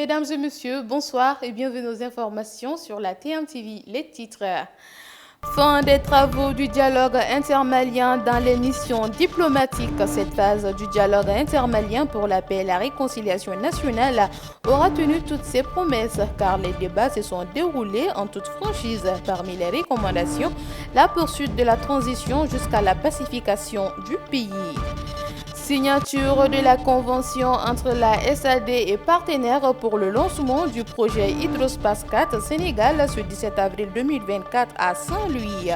mesdames et messieurs, bonsoir et bienvenue aux informations sur la TMTV. Les titres. Fin des travaux du dialogue intermalien dans les missions diplomatiques. Cette phase du dialogue intermalien pour la paix et la réconciliation nationale aura tenu toutes ses promesses car les débats se sont déroulés en toute franchise. Parmi les recommandations, la poursuite de la transition jusqu'à la pacification du pays. Signature de la convention entre la SAD et partenaires pour le lancement du projet Hydrospace 4 Sénégal ce 17 avril 2024 à Saint-Louis.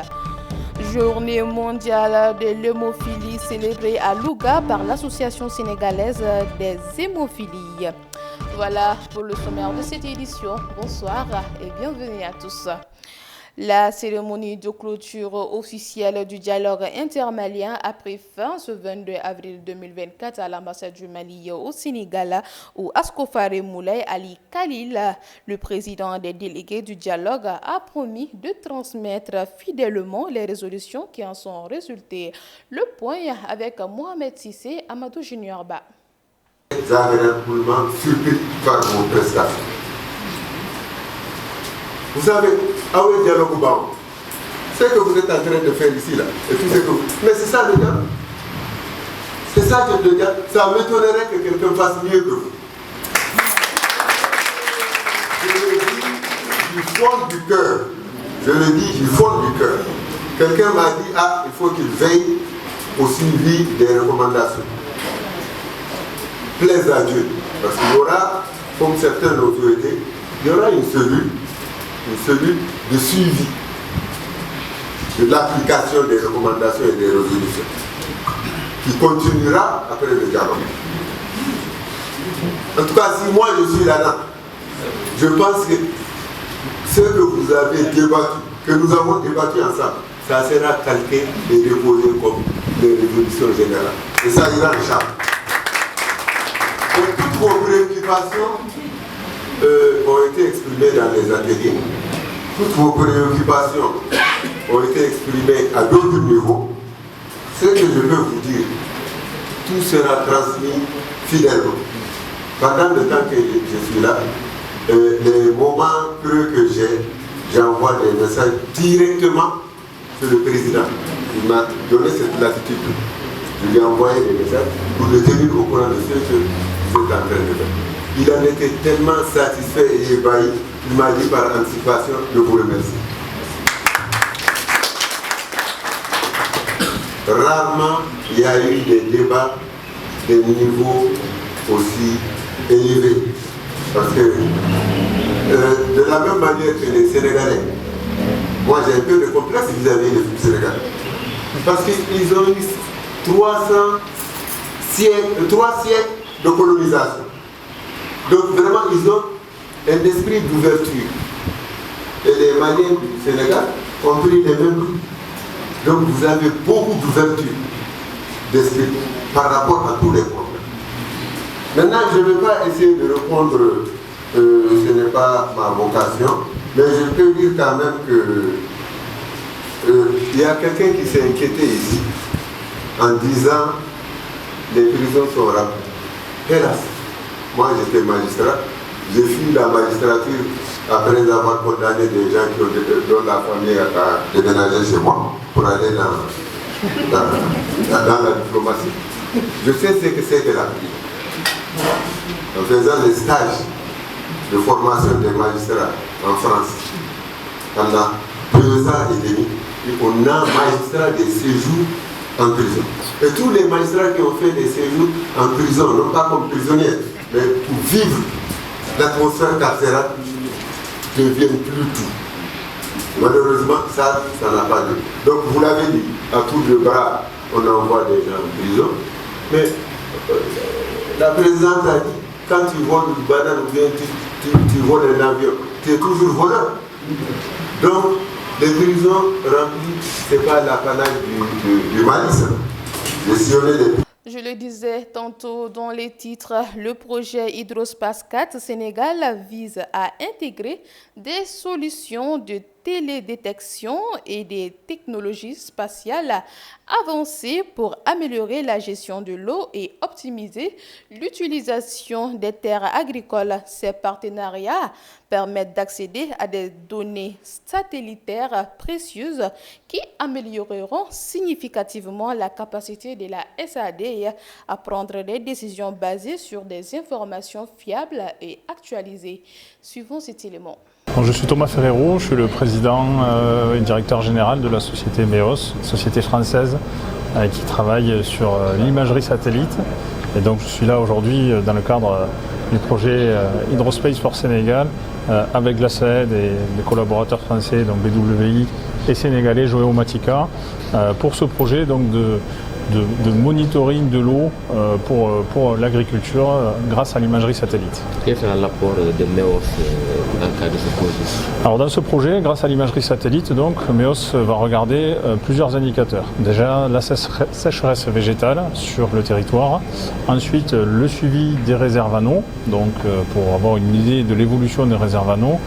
Journée mondiale de l'hémophilie célébrée à Louga par l'Association sénégalaise des hémophilies. Voilà pour le sommaire de cette édition. Bonsoir et bienvenue à tous. La cérémonie de clôture officielle du dialogue intermalien a pris fin ce 22 avril 2024 à l'ambassade du Mali au Sénégal où Askofare Moulay Ali Khalil, le président des délégués du dialogue, a promis de transmettre fidèlement les résolutions qui en sont résultées. Le point avec Mohamed Sissé, Amadou Junior Ba. Agréablement surpris par vos prestations. Vous savez, avec dialogue bas, ce que vous êtes en train de faire ici, là, et tout ce que vous... Mais c'est ça le dialogue. C'est ça que le dialogue. Ça m'étonnerait que quelqu'un fasse mieux que vous. Je le dis du fond du cœur. Je le dis du fond du cœur. Quelqu'un m'a dit, il faut qu'il veille au suivi des recommandations. Plaise à Dieu. Parce qu'il y aura, comme certains l'ont souhaité, il y aura une cellule de suivi de l'application des recommandations et des résolutions qui continuera après le dialogue. En tout cas, si moi je suis là-dedans, je pense que ce que vous avez débattu, que nous avons débattu ensemble, ça sera calqué et déposé comme des résolutions générales. Et ça ira en charge. Et toutes vos préoccupations ont été exprimées dans les ateliers. Toutes vos préoccupations ont été exprimées à d'autres niveaux. Ce que je veux vous dire, tout sera transmis fidèlement. Pendant le temps que je suis là, les moments creux que j'envoie des messages directement sur le président. Il m'a donné cette latitude. Je lui ai envoyé des messages pour le tenir au courant de ce que vous êtes en train de faire. Il en était tellement satisfait et ébahi, il m'a dit par anticipation de vous remercier. Rarement il y a eu des débats de niveau aussi élevés. Parce que de la même manière que les Sénégalais, moi j'ai un peu de complexe vis-à-vis des Sénégalais. Parce qu'ils ont eu 3 siècles de colonisation. Donc vraiment, ils ont un esprit d'ouverture. Et les Maliens du Sénégal ont pris les mêmes rues. Donc vous avez beaucoup d'ouverture d'esprit par rapport à tous les problèmes. Maintenant, je ne vais pas essayer de répondre, ce n'est pas ma vocation, mais je peux dire quand même que il y a quelqu'un qui s'est inquiété ici en disant les prisons sont remplies. Hélas, moi j'étais magistrat, j'ai fui la magistrature après avoir condamné des gens dont la famille a déménagé chez moi pour aller dans la diplomatie. Je sais ce que c'est que la prison. En faisant les stages de formation des magistrats en France, pendant 2 ans et demi, on a magistrat des séjours en prison. Et tous les magistrats qui ont fait des séjours en prison, non pas comme prisonniers, mais pour vivre l'atmosphère carcérale, ne deviennent plus tout. Malheureusement, ça n'a pas de. Donc vous l'avez dit, à tour de bras, on envoie des gens en prison. Mais la présidente a dit, quand tu voles une banane ou bien tu voles un avion, tu es toujours voleur. Donc, les prisons remplies, ce n'est pas l'apanage du malice. Je le disais tantôt dans les titres, le projet Hydrospace 4 Sénégal vise à intégrer des solutions de télédétection et des technologies spatiales avancées pour améliorer la gestion de l'eau et optimiser l'utilisation des terres agricoles. Ces partenariats permettent d'accéder à des données satellitaires précieuses qui amélioreront significativement la capacité de la SAD à prendre des décisions basées sur des informations fiables et actualisées. Suivons cet élément. Je suis Thomas Ferrero, je suis le président et directeur général de la société MEOS, société française qui travaille sur l'imagerie satellite. Et donc je suis là aujourd'hui dans le cadre du projet Hydrospace for Sénégal avec la SAED et les collaborateurs français, donc BWI et sénégalais Geomatica, pour ce projet donc de monitoring de l'eau pour l'agriculture grâce à l'imagerie satellite. Quel sera l'apport de MEOS dans le cadre de ce projet? Alors dans ce projet, grâce à l'imagerie satellite, donc, MEOS va regarder plusieurs indicateurs. Déjà la sécheresse végétale sur le territoire, ensuite le suivi des réserves en eau, donc pour avoir une idée de l'évolution des réserves en eau,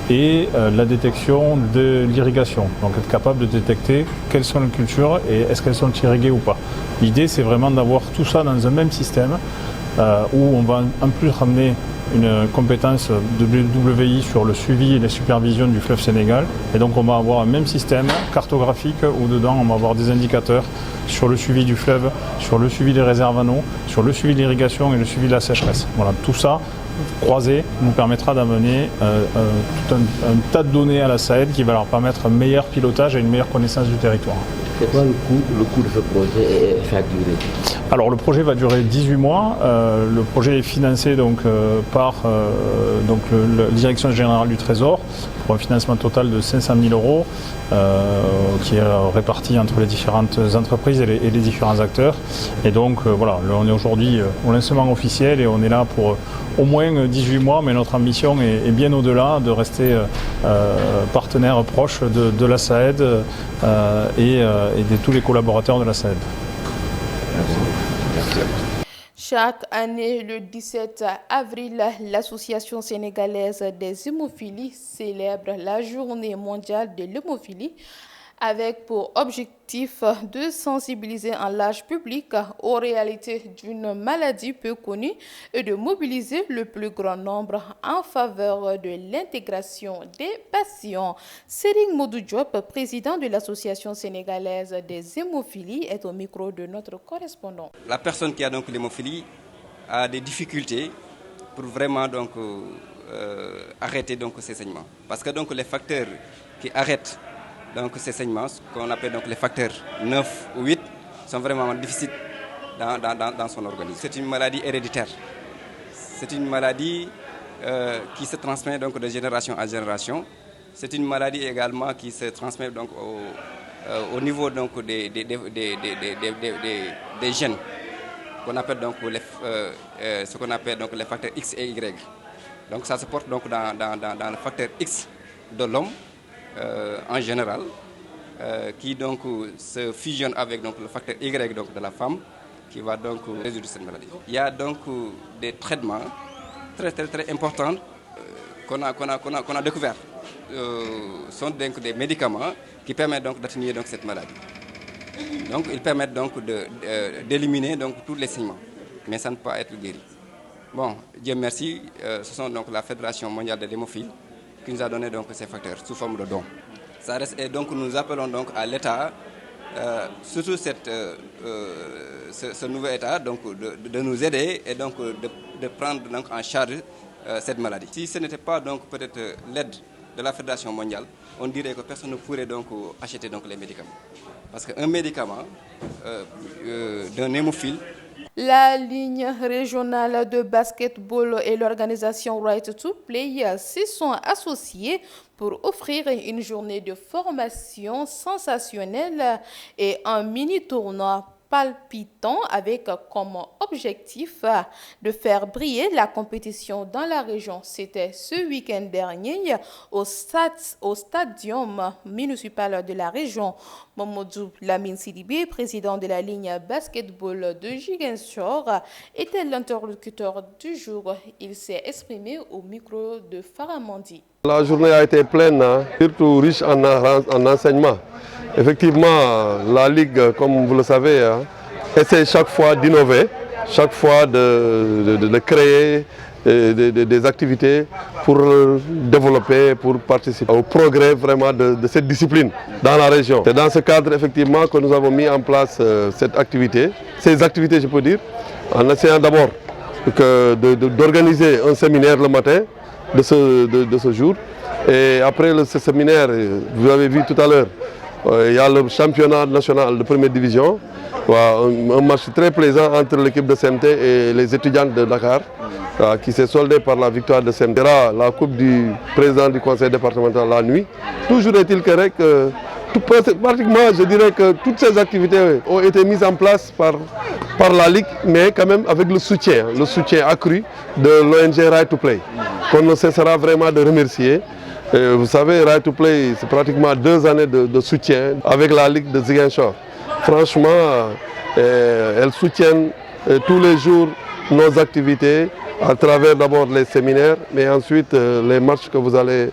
et la détection de l'irrigation, donc être capable de détecter quelles sont les cultures et est-ce qu'elles sont irriguées ou pas. L'idée, c'est vraiment d'avoir tout ça dans un même système où on va en plus ramener une compétence de BWI sur le suivi et la supervision du fleuve Sénégal. Et donc on va avoir un même système cartographique où dedans on va avoir des indicateurs sur le suivi du fleuve, sur le suivi des réserves en eau, sur le suivi de l'irrigation et le suivi de la sécheresse. Voilà, tout ça croisé nous permettra d'amener tout un tas de données à la SAED qui va leur permettre un meilleur pilotage et une meilleure connaissance du territoire. C'est quoi le coût de ce projet et sa durée? Alors le projet va durer 18 mois. Le projet est financé donc, par la Direction générale du Trésor pour un financement total de 500 000 € qui est réparti entre les différentes entreprises et les différents acteurs. Et donc voilà, on est aujourd'hui au lancement officiel et on est là pour au moins 18 mois, mais notre ambition est bien au-delà, de rester partenaire proche de la SAED et de tous les collaborateurs de la SAED. Chaque année, le 17 avril, l'Association sénégalaise des hémophilies célèbre la Journée mondiale de l'hémophilie avec pour objectif de sensibiliser un large public aux réalités d'une maladie peu connue et de mobiliser le plus grand nombre en faveur de l'intégration des patients. Serigne Modou Diop, président de l'Association sénégalaise des hémophilies, est au micro de notre correspondant. La personne qui a donc l'hémophilie a des difficultés pour vraiment donc, arrêter donc, ces saignements. Parce que donc, les facteurs qui arrêtent donc, ces saignements, qu'on appelle donc, les facteurs 9 ou 8, sont vraiment difficiles dans son organisme. C'est une maladie héréditaire. C'est une maladie qui se transmet donc, de génération en génération. C'est une maladie également qui se transmet donc, au niveau donc, des gènes, qu'on appelle donc ce qu'on appelle donc les facteurs X et Y. Donc ça se porte donc dans le facteur X de l'homme en général, qui donc se fusionne avec donc le facteur Y donc de la femme, qui va donc résoudre cette maladie. Il y a donc des traitements très importants qu'on a découverts. Sont donc des médicaments qui permettent donc d'atténuer donc cette maladie. Donc ils permettent donc d'éliminer donc tous les saignements, mais ça ne peut pas être guéri. Bon, Dieu merci, ce sont donc la Fédération mondiale de l'hémophilie qui nous a donné donc ces facteurs sous forme de dons. Ça reste, et donc nous appelons donc à l'État, surtout ce nouvel État, donc de nous aider et donc de prendre donc en charge cette maladie. Si ce n'était pas donc peut-être l'aide de la Fédération mondiale, on dirait que personne ne pourrait donc acheter donc les médicaments. Parce qu'un médicament d'un hémophile. La ligne régionale de basketball et l'organisation Right to Play s'y sont associés pour offrir une journée de formation sensationnelle et un mini-tournoi palpitant avec comme objectif de faire briller la compétition dans la région. C'était ce week-end dernier au stadium municipal de la région. Mamadou Lamine Sidibé, président de la ligne basketball de Ziguinchor, était l'interlocuteur du jour. Il s'est exprimé au micro de Faramandi. La journée a été pleine, surtout riche en enseignement. Effectivement, la Ligue, comme vous le savez, essaie chaque fois d'innover, chaque fois de créer des activités pour développer, pour participer au progrès vraiment de cette discipline dans la région. C'est dans ce cadre effectivement que nous avons mis en place cette activité, ces activités je peux dire, en essayant d'abord d'organiser un séminaire le matin de ce jour. Et après ce séminaire, vous avez vu tout à l'heure, il y a le championnat national de première division, un match très plaisant entre l'équipe de CMT et les étudiants de Dakar, qui s'est soldé par la victoire de CMT. La coupe du président du conseil départemental la nuit. Toujours est-il que pratiquement, je dirais que toutes ces activités ont été mises en place par la Ligue, mais quand même avec le soutien accru de l'ONG Right to Play, qu'on ne cessera vraiment de remercier. Vous savez, Right to Play, c'est pratiquement 2 années de soutien avec la Ligue de Ziguinchor. Franchement, elles soutiennent tous les jours nos activités à travers d'abord les séminaires, mais ensuite les matchs que vous allez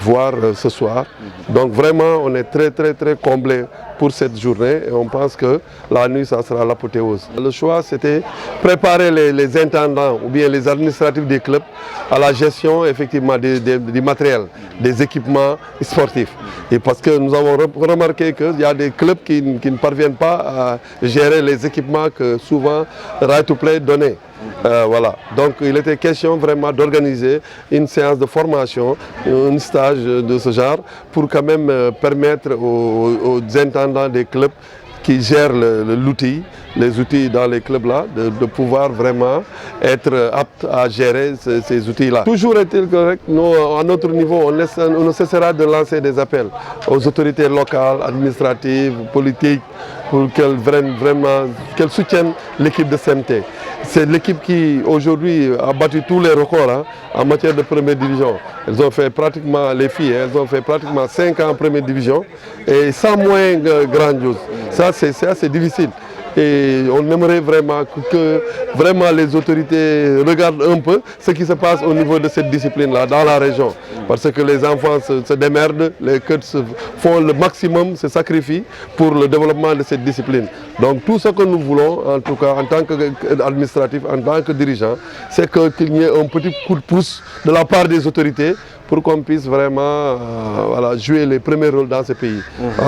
voir ce soir. Donc vraiment, on est très comblés pour cette journée et on pense que la nuit, ça sera l'apothéose. Le choix, c'était préparer les intendants ou bien les administratifs des clubs à la gestion effectivement du matériel, des équipements sportifs. Et parce que nous avons remarqué qu'il y a des clubs qui ne parviennent pas à gérer les équipements que souvent Right to Play donnait. Voilà. Donc il était question vraiment d'organiser une séance de formation, un stage de ce genre pour quand même permettre aux intendants des clubs qui gèrent l'outil, les outils dans les clubs là, de pouvoir vraiment être aptes à gérer ces outils-là. Toujours est-il correct, nous, à notre niveau, on ne cessera de lancer des appels aux autorités locales, administratives, politiques, pour qu'elles soutiennent l'équipe de CMT. C'est l'équipe qui aujourd'hui a battu tous les records en matière de première division. Elles ont fait pratiquement, les filles, elles ont fait pratiquement 5 ans en première division et sans moyens grandioses. Ça c'est assez difficile. Et on aimerait vraiment que les autorités regardent un peu ce qui se passe au niveau de cette discipline-là dans la région. Parce que les enfants se démerdent, les coachs font le maximum, se sacrifient pour le développement de cette discipline. Donc tout ce que nous voulons, en tout cas en tant qu'administratif, en tant que dirigeant, c'est qu'il y ait un petit coup de pouce de la part des autorités pour qu'on puisse vraiment jouer les premiers rôles dans ce pays,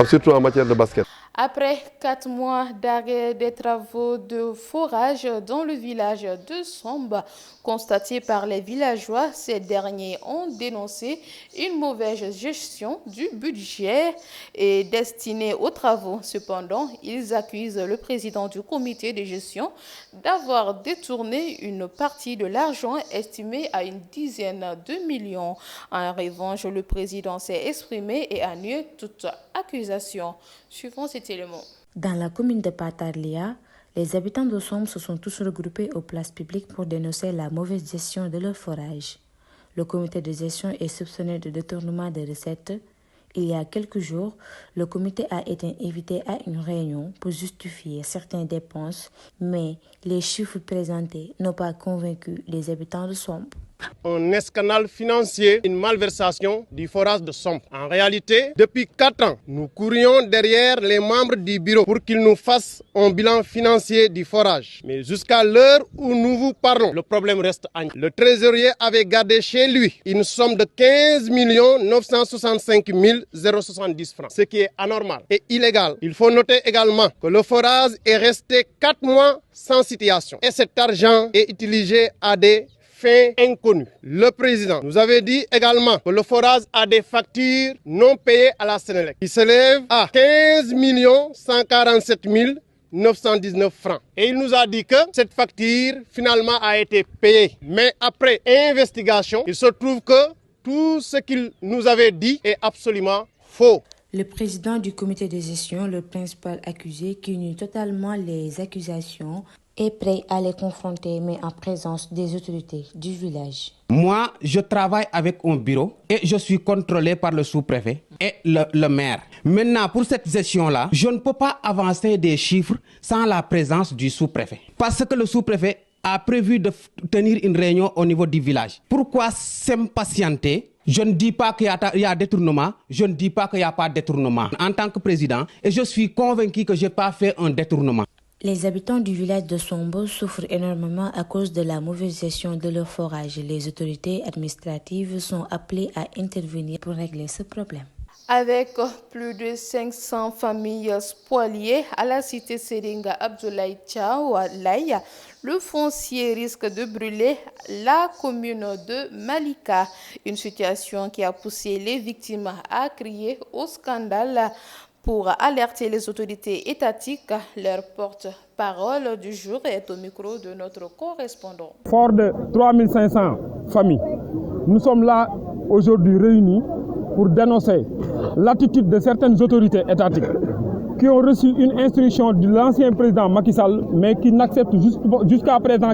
surtout en matière de basket. Après 4 mois d'arrêt des travaux de forage dans le village de Sombe, constatés par les villageois, ces derniers ont dénoncé une mauvaise gestion du budget et destiné aux travaux. Cependant, ils accusent le président du comité de gestion d'avoir détourné une partie de l'argent estimé à une dizaine de millions. En revanche, le président s'est exprimé et a nié toute accusation. Suivons cet élément. Dans la commune de Patarlia, les habitants de Sombe se sont tous regroupés aux places publiques pour dénoncer la mauvaise gestion de leur forage. Le comité de gestion est soupçonné de détournement des recettes. Il y a quelques jours, le comité a été invité à une réunion pour justifier certaines dépenses, mais les chiffres présentés n'ont pas convaincu les habitants de Sombe. Un scandale financier, une malversation du forage de Sombe. En réalité, depuis 4 ans, nous courions derrière les membres du bureau pour qu'ils nous fassent un bilan financier du forage. Mais jusqu'à l'heure où nous vous parlons, le problème reste entier. Le trésorier avait gardé chez lui une somme de 15 965 070 francs, ce qui est anormal et illégal. Il faut noter également que le forage est resté 4 mois sans situation et cet argent est utilisé à des fins inconnues. Le président nous avait dit également que le forage a des factures non payées à la Sénélec qui s'élèvent à 15 147 919 francs. Et il nous a dit que cette facture finalement a été payée. Mais après investigation, il se trouve que tout ce qu'il nous avait dit est absolument faux. Le président du comité de gestion, le principal accusé qui nie totalement les accusations, est prêt à les confronter, mais en présence des autorités du village. Moi, je travaille avec un bureau et je suis contrôlé par le sous-préfet et le maire. Maintenant, pour cette gestion-là, je ne peux pas avancer des chiffres sans la présence du sous-préfet. Parce que le sous-préfet a prévu de tenir une réunion au niveau du village. Pourquoi s'impatienter? Je ne dis pas qu'il y a détournement, je ne dis pas qu'il n'y a pas de détournement. En tant que président, et je suis convaincu que je n'ai pas fait un détournement. Les habitants du village de Sombo souffrent énormément à cause de la mauvaise gestion de leur forage. Les autorités administratives sont appelées à intervenir pour régler ce problème. Avec plus de 500 familles spoliées à la cité Seringa Abdoulaye Thiaw à Laye, le foncier risque de brûler la commune de Malika. Une situation qui a poussé les victimes à crier au scandale. Pour alerter les autorités étatiques, leur porte-parole du jour est au micro de notre correspondant. Fort de 3500 familles, nous sommes là aujourd'hui réunis pour dénoncer l'attitude de certaines autorités étatiques qui ont reçu une instruction de l'ancien président Macky Sall, mais qui n'acceptent jusqu'à présent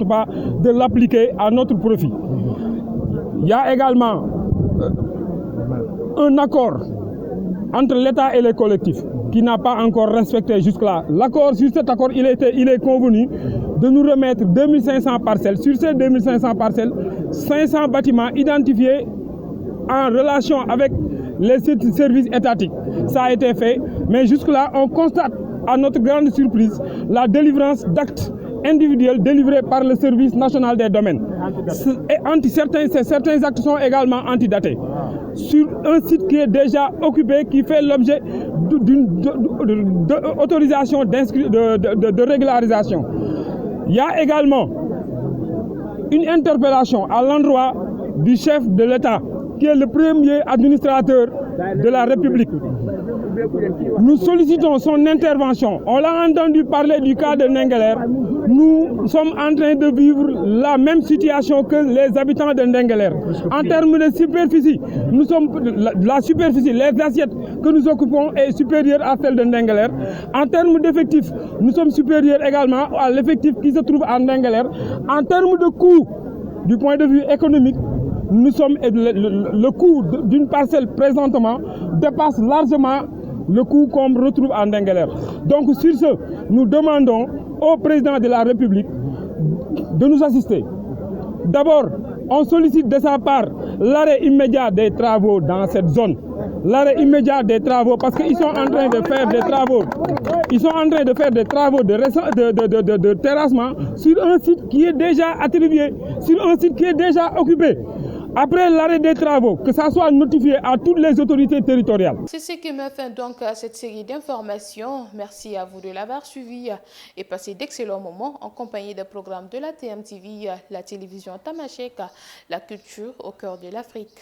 pas de l'appliquer à notre profit. Il y a également un accord entre l'État et les collectifs qui n'a pas encore respecté jusque-là. Sur cet accord, il est convenu de nous remettre 2500 parcelles. Sur ces 2500 parcelles, 500 bâtiments identifiés en relation avec les services étatiques. Ça a été fait, mais jusque-là, on constate à notre grande surprise la délivrance d'actes individuels délivrés par le service national des domaines. Et certains actes sont également antidatés. Sur un site qui est déjà occupé, qui fait l'objet d'une autorisation de régularisation. Il y a également une interpellation à l'endroit du chef de l'État, qui est le premier administrateur de la République. Nous sollicitons son intervention. On l'a entendu parler du cas de Ndengler. Nous sommes en train de vivre la même situation que les habitants de Ndengler. En termes de superficie, la superficie, les assiettes que nous occupons est supérieure à celle de Ndengler. En termes d'effectifs, nous sommes supérieurs également à l'effectif qui se trouve à Ndengler. En termes de coût, du point de vue économique, le coût d'une parcelle présentement dépasse largement le coût qu'on retrouve en Ndengler. Donc sur ce, nous demandons au président de la République de nous assister. D'abord, on sollicite de sa part l'arrêt immédiat des travaux dans cette zone. L'arrêt immédiat des travaux parce qu'ils sont en train de faire des travaux. Ils sont en train de faire des travaux de terrassement sur un site qui est déjà attribué, sur un site qui est déjà occupé. Après l'arrêt des travaux, que ça soit notifié à toutes les autorités territoriales. C'est ce qui me fait donc cette série d'informations. Merci à vous de l'avoir suivi et passez d'excellents moments en compagnie des programmes de la TMTV, la télévision Tamashek, la culture au cœur de l'Afrique.